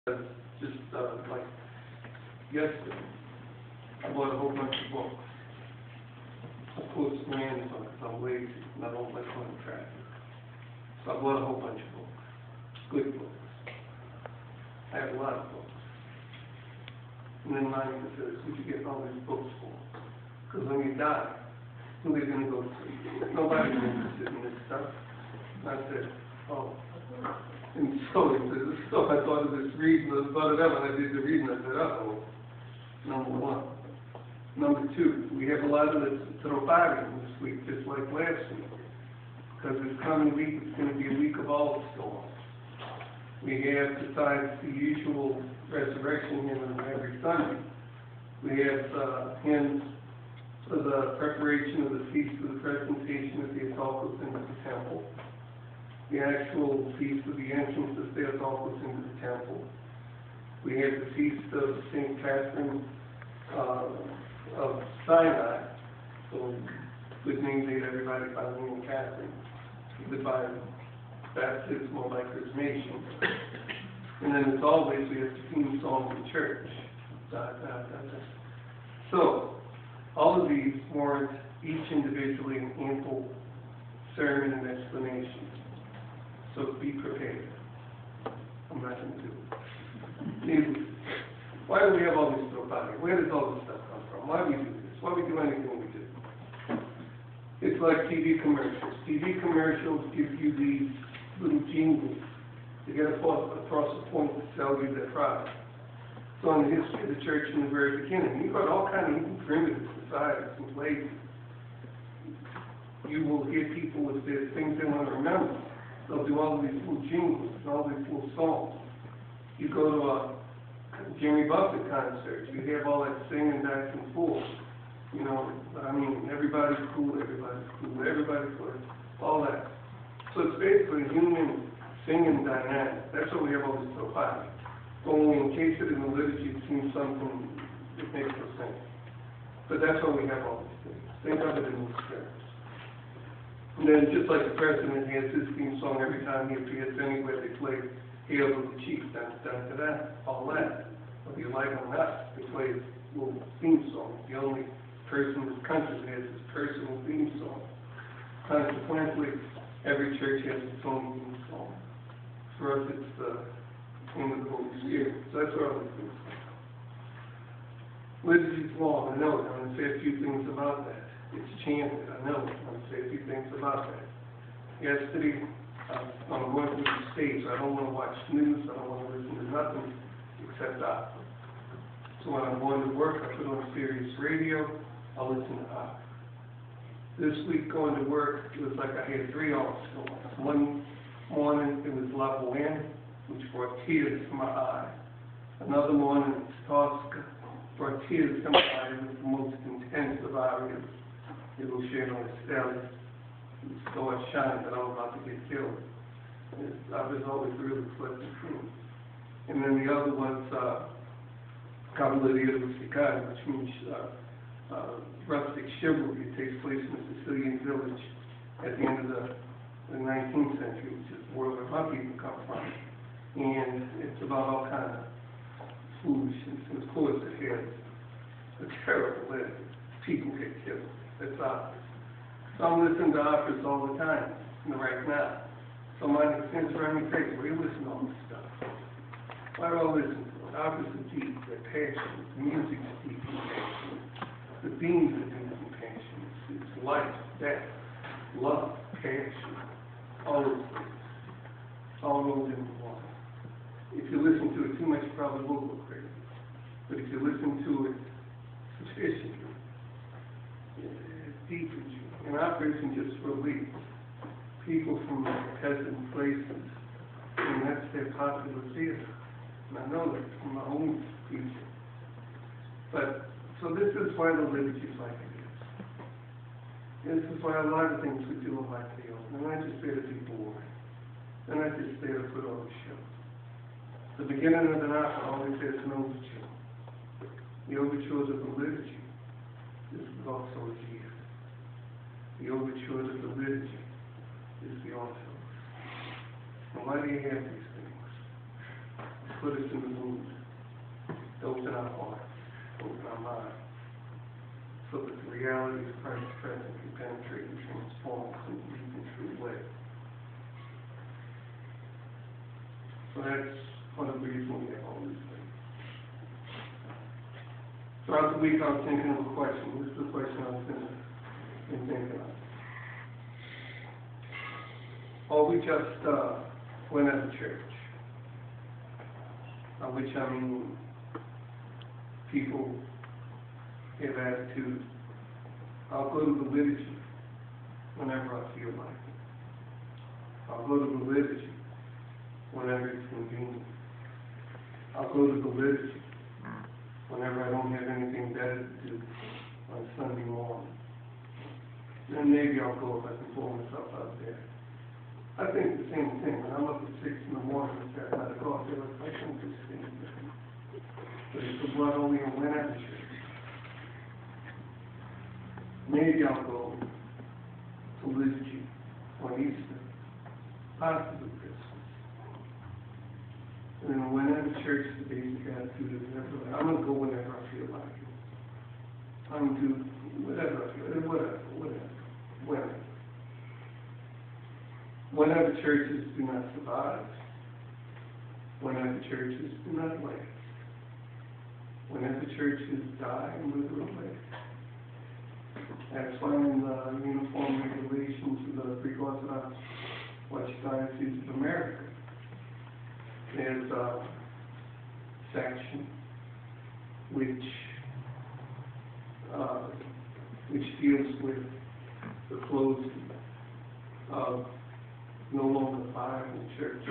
Just like yesterday, I bought a whole bunch of books. Of course, because I'm lazy and I don't like going to traffic. So I bought a whole bunch of books, good books. I have a lot of books. And then mine says, who'd you get all these books for? Because when you die, who are they going to go to? Nobody's interested in this stuff. And I said, oh. And so he said, I thought of this reading, I thought of that when I did the reading. I said, uh-oh, number one. Number two, we have a lot of the propagation this week, just like last week. Because this coming week, it's going to be a week of all storms. We have, besides the usual resurrection hymn every Sunday, we have hymns for the preparation of the feast of the presentation of the Theotokos into the temple. The actual feast of the entrance of Theotokos into the temple. We have the feast of St. Catherine of Sinai. So, good name to everybody by the name of Catherine. Either by baptism or by chrismation. And then as always, we have the theme song of the church. So, all of these warrant each individually an ample sermon and explanation. So be prepared. I'm not going to do it. Why do we have all this stuff out here? Where does all this stuff come from? Why do we do this? Why do we do anything we do? It's like TV commercials. TV commercials give you these little jingles to get across a point to sell you their product. So in the history of the church in the very beginning, you've got all kinds of primitive societies and places. You will hear people with their things they want to remember. They'll do all of these little jingles and all these little songs. You go to a Jimmy Buffett concert, you have all that singing back and forth. You know, I mean, everybody's cool, everybody's good, all that. So it's basically a human singing dynamic. That's what we have all this so far. Only in case it in the liturgy it seems something that makes no sense. But that's why we have all these things. Think of it in those terms. And then just like the president has his theme song every time he appears anywhere, they play Hail to the Chief, all that. Whether you like it or not, they play his little theme song. The only person in this country that has his personal theme song. Consequently, every church has its own theme song. For us, it's the name of the Holy Spirit. So that's what all these things are. Liturgy's long, I know it. I'm going to say a few things about that. It's chanted, I know. I'm going to say a few things about that. Yesterday, I'm going through the stage. I don't want to watch news. I don't want to listen to nothing except opera. So when I'm going to work, I put on Sirius radio. I'll listen to opera. This week going to work, it was like I had 3 off songs. One morning, it was La Bohème, which brought tears to my eye. Another morning, it's Tosca, brought tears to my eye. It was the most intense of arias. It will share on Estelle. So I shine that I'm about to get killed. I was always really flipping through. And then the other one's Cavalleria Rusticana, which means rustic chivalry. It takes place in a Sicilian village at the end of the 19th century, which is where my people come from. And it's about all kinds of foolishness. And of course it has a terrible end. People get killed. That's obvious. So I'm listening to operas all the time, right now. So my extends around me face, where you listen to all this stuff? Why do I listen to it? Operas are deep, they're passionate. The music's deep and passionate. The themes are deep and passionate. It's life, death, love, passion, all those things. It's all rolled into one. If you listen to it too much, you probably will go crazy. But if you listen to it sufficiently, it's deep in you. And opera isn't just for elites. People from peasant places, and that's their popular theater. And I know that from my own people. But, so this is why the liturgy is like it is. This is why a lot of things we do are like they are. They're not just there to be boring. They're not just there to put on a show. The beginning of an opera always has an overture. The overtures of the liturgy is also a gift. The overtures of the liturgy is the Orthodox. And why do you have these things? put us in the mood, to open our hearts, to open our minds, so that the reality of Christ's presence can penetrate and transform us in a deep and true way. So that's one of the reasons we have all these things. Throughout the week I was thinking of a question. This is the question I've been thinking of. Or we just went as a church, which I mean people have attitude. I'll go to the liturgy whenever I feel like it. I'll go to the liturgy whenever it's convenient. I'll go to the liturgy whenever I don't have anything better to do on Sunday morning. Then maybe I'll go if I can pull myself out there. I think the same thing. When I'm up at 6 in the morning and start out of go, I feel like I think the same thing. But it's the blood only and when at the church. Maybe I'll go to liturgy on Easter, possibly Christmas. And then when at the church, the basic attitude is never like, I'm going to go whenever I feel like it. I'm going to do whatever I feel, whatever. Whenever churches do not survive, whenever churches do not last, whenever churches die and wither away. That's why in the uniform regulations of the Greek Orthodox Diocese of America, there's a section which deals with the closing of no longer viable church.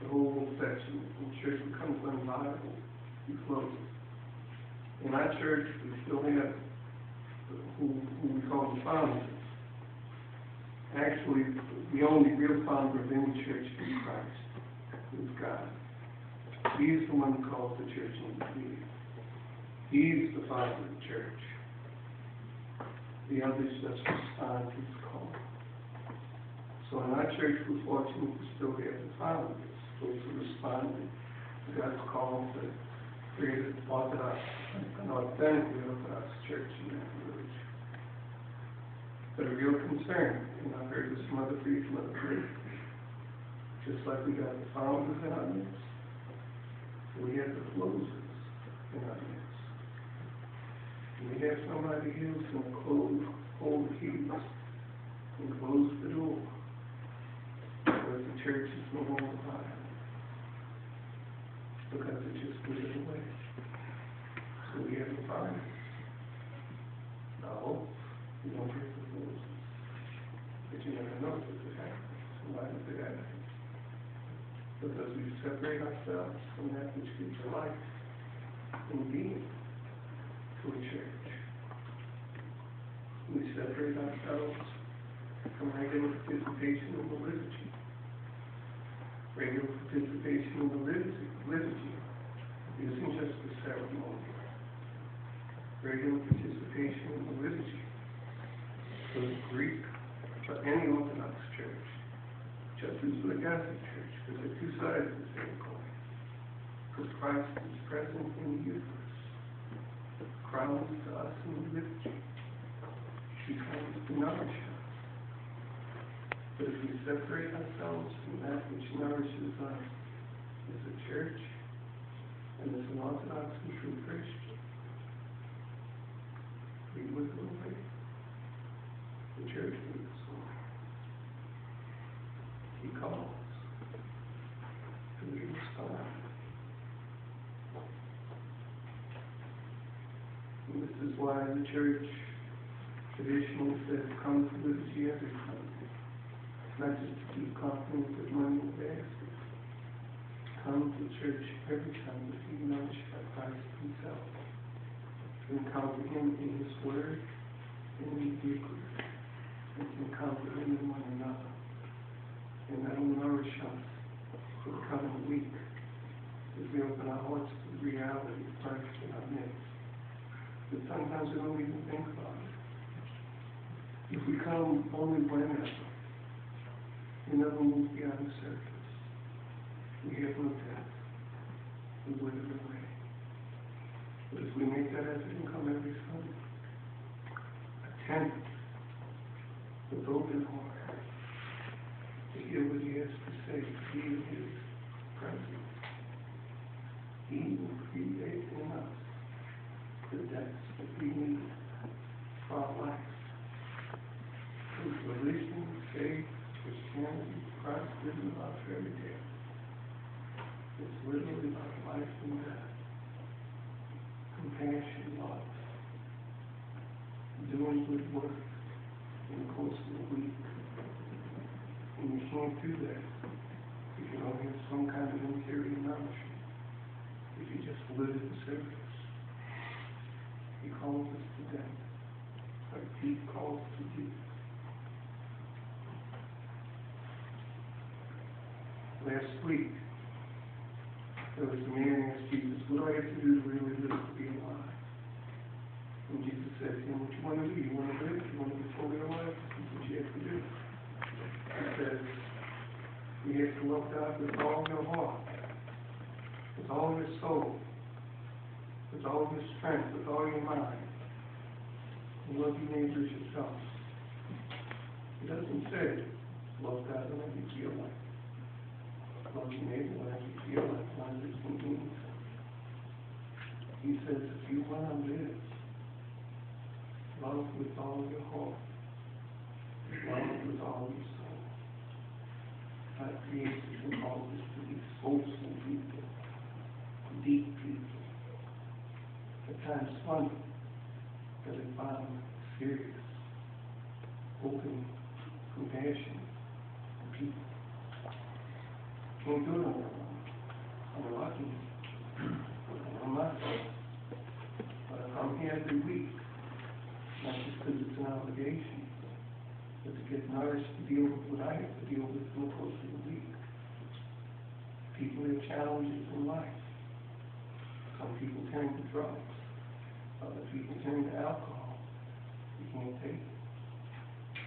The whole section, when church becomes unviable, we close it. In our church, we still have who we call the founders. Actually, the only real founder of any church is Christ, is God. He's the one who calls the church into being. He's the founder of the church. The others just respond to his call. So in our church, we're fortunate to still have the founders, those who responded to God's call to create an Orthodox, an authentically Orthodox church in that village. But a real concern, and I've heard this from other people, just like we got the founders in our midst, we have the closers in our midst. And we have somebody who's going to hold the keys and close the door, because the church is no longer viable, because it just withered away. So we have the founders. No, you don't have the closers. But you never know if it happens. Why does it happen? Because we separate ourselves from that which gives life and being to a church. We separate ourselves from regular participation in the liturgy. Regular participation in the liturgy isn't just a ceremony. Regular participation in the liturgy for the Greek, for any Orthodox church, just as for the Catholic Church, because they're two sides of the same coin. Because Christ is present in the Eucharist. Crowns to us in the liturgy. He comes to nourish us. But if we separate ourselves from that which nourishes us as a church and as an Orthodox and true Christian, we wither away. The church withers away. He calls. And we respond. And this is why the church traditionally says, come to liturgy every Sunday. Not just to keep company with money in the basket. Come to church every Sunday to be nourished by Christ himself. To encounter him in his word and in the Eucharist. And to encounter him in one another. And that will nourish us for the coming week as we open our hearts to the reality of Christ in our midst. But sometimes we don't even think about it. If we come only whenever, we never move beyond the surface. We have no depth. we wither away. But if we make that effort and come every Sunday, attentive, with open heart, to hear what he has to say, feel his presence, he will create in us the depths that we need for our life. Through religion, faith, Christianity, Christ living about every day. It's literally about life and death, compassion, love, doing good work in the course of the week. And you can't do that if you don't have some kind of interior nourishment, if you just live at the surface. He calls us to death, like deep calls to deep. Last week, there was a man asked Jesus, what do I have to do to really live, to be alive? And Jesus said to him, what you want to do? You want to live? You want to be fully alive? This is what you have to do. He says, you have to love God with all your heart, with all your soul, with all your strength, with all your mind. And love your neighbor as yourself. It doesn't say, love God whenever you feel like it. Love your neighbor whenever you feel like it, whenever it's convenient. He says, if you want to live, love with all your heart, love with all your soul. God creates us and calls us to be soulful people, deep people. At times funny, but at bottom serious, open, compassion, people. Can't do it on their own. I'm lucky. I'm not. But I come here every week, not just because it's an obligation, but to get nourished to deal with what I have to deal with in the course of the week. People have challenges in life. Some people turn to drugs. Other people turn to alcohol. You can't take it.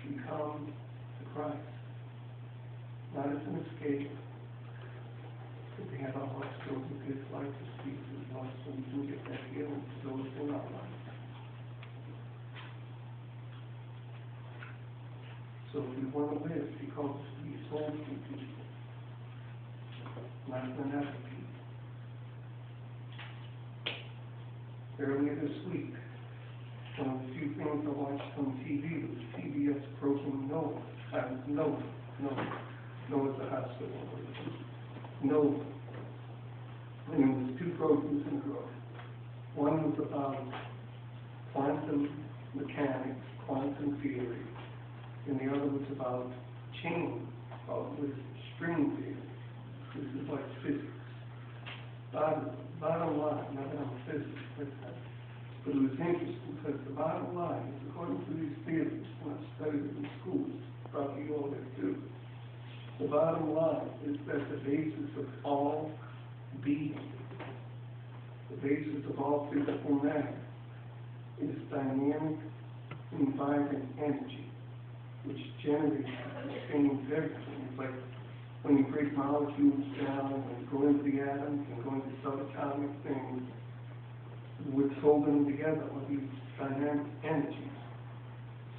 We come to Christ, not as an escape, but to have our hearts filled with His life, to speak His love, so we can get that healing to those in our life. So if we want to live, He calls us to be soulful people, not fanatic people. Earlier this week, one of the few things I watched on TV was CBS program Noah. Noah's the hospital. Noah. And it was two programs in a row. One was about quantum mechanics, quantum theory, and the other was about chain, with string theory. This is like physics. Bottom line, not that I'm a physicist, but it was interesting because the bottom line is, according to these theories, and I've studied it in schools, probably you all have too, the bottom line is that the basis of all being, the basis of all physical matter, is dynamic and vibrant energy, which generates and sustains everything. It's like when you break molecules down, when you go into the atoms and go into subatomic things, what's holding them together are these dynamic energies.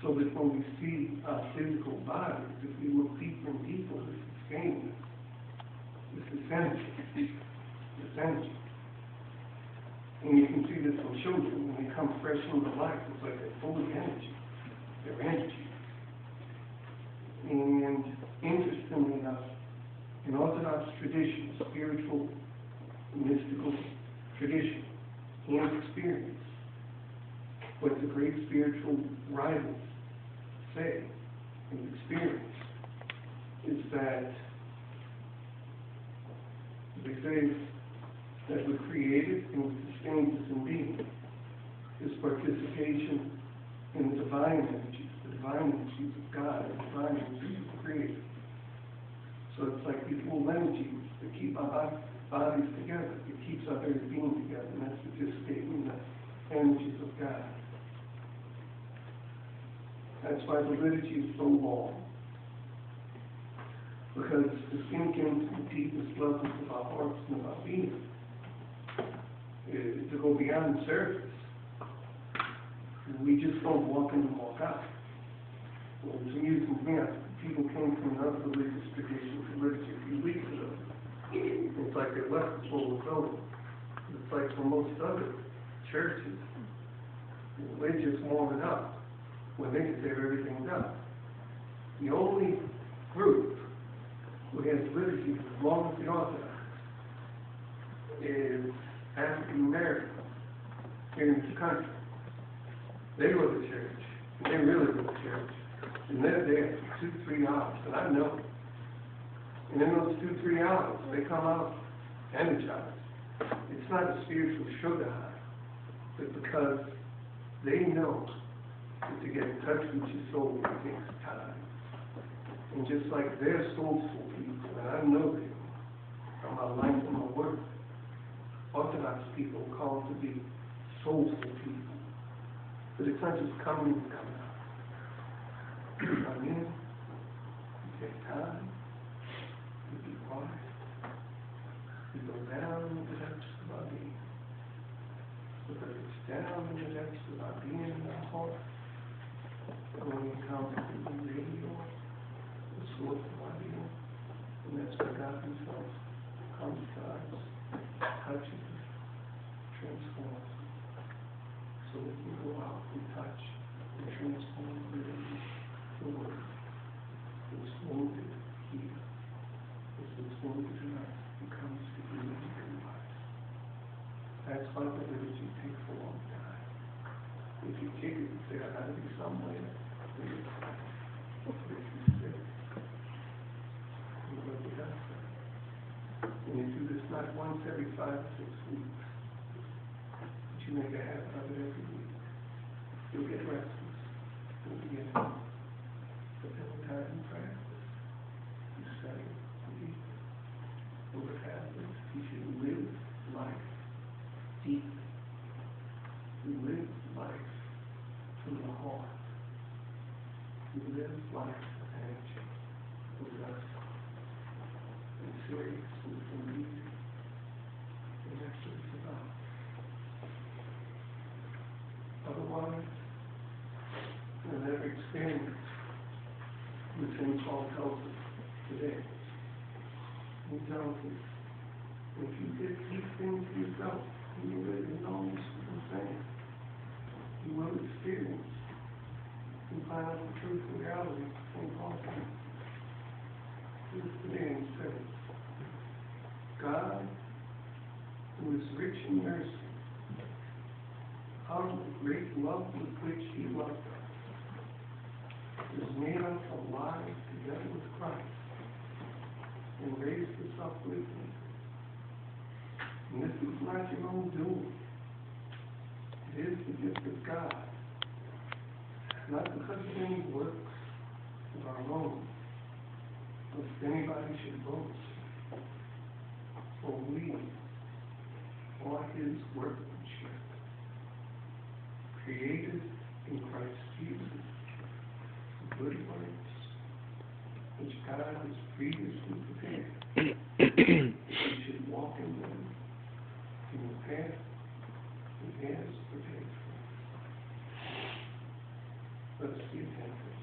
So that when we see our physical bodies, if we look deeper and deeper, this is sustains us. This is energy. This energy. And you can see this in children when they come fresh into life. It's like they're full of energy. They're energy. And interestingly enough, in Orthodox tradition, spiritual, mystical tradition, and experience, what the great spiritual writers say in experience is that they say that we're created and what sustains us in being is participation in the divine energies of God, the divine energies of the Creator. So it's like these little energies that keep our bodies together. It keeps our very being together, and that's participating in the energies of God. That's why the liturgy is so long, because to sink into the deepest levels of our hearts and of our being, go beyond the surface. We just don't walk in and walk out. Well, it's amusing to me, people came from another religious tradition for literature a few weeks ago. It's like they left the full building. It's like for most other churches, they just warm it up when they can have everything done. The only group who has liturgy as long as the Orthodox is African Americans here in this country. They go to church, and they really go to church, and they're there for 2-3 hours, and I know. And in those 2-3 hours, they come out energized. It's not a spiritual sugar high, but because they know that to get in touch with your soul it takes time. And just like they're soulful people, and I know them from my life and my work, Orthodox people are called to be soulful people. But it's not just coming and coming out. You come in, you take time, you be quiet, you go down in the depths of our being. Because it's down in the depths of our being in our heart, and when we encounter the radio, the source of our being, and that's where God Himself comes to us, touches us, transforms us, so that we go out and touch and transform the world. It's wounded here. It's wounded in us. It comes to heal and life. That's why the liturgy takes a long time. If you kick it and say, I gotta be somewhere, then it's fine. But if you sit, you will be done. And you do this not once every 5 or 6 weeks, but you make a habit of it every week. You'll get restless. You'll begin. But every time you practice, you study, you eat. And what happens is you live life deep. You live life from the heart. You live life with energy, with love, and seriousness and easy. And that's what it's about. Otherwise, you'll never experience the things Paul tells us today. He tells us, if you get these things to yourself, and you live in all this thing, you will experience and find out the truth and reality in Paul says. This today and says, God, who is rich in mercy, out of the great love with which He loved us, has made us alive together with Christ and raised us up with Him. And this is not your own doing. It is the gift of God. Not because of any works of our own, lest anybody should boast. For we are His workmanship, created in Christ Jesus, for good works, which God has previously prepared. We should walk in them, in the path He has prepared for us. Let us be attentive.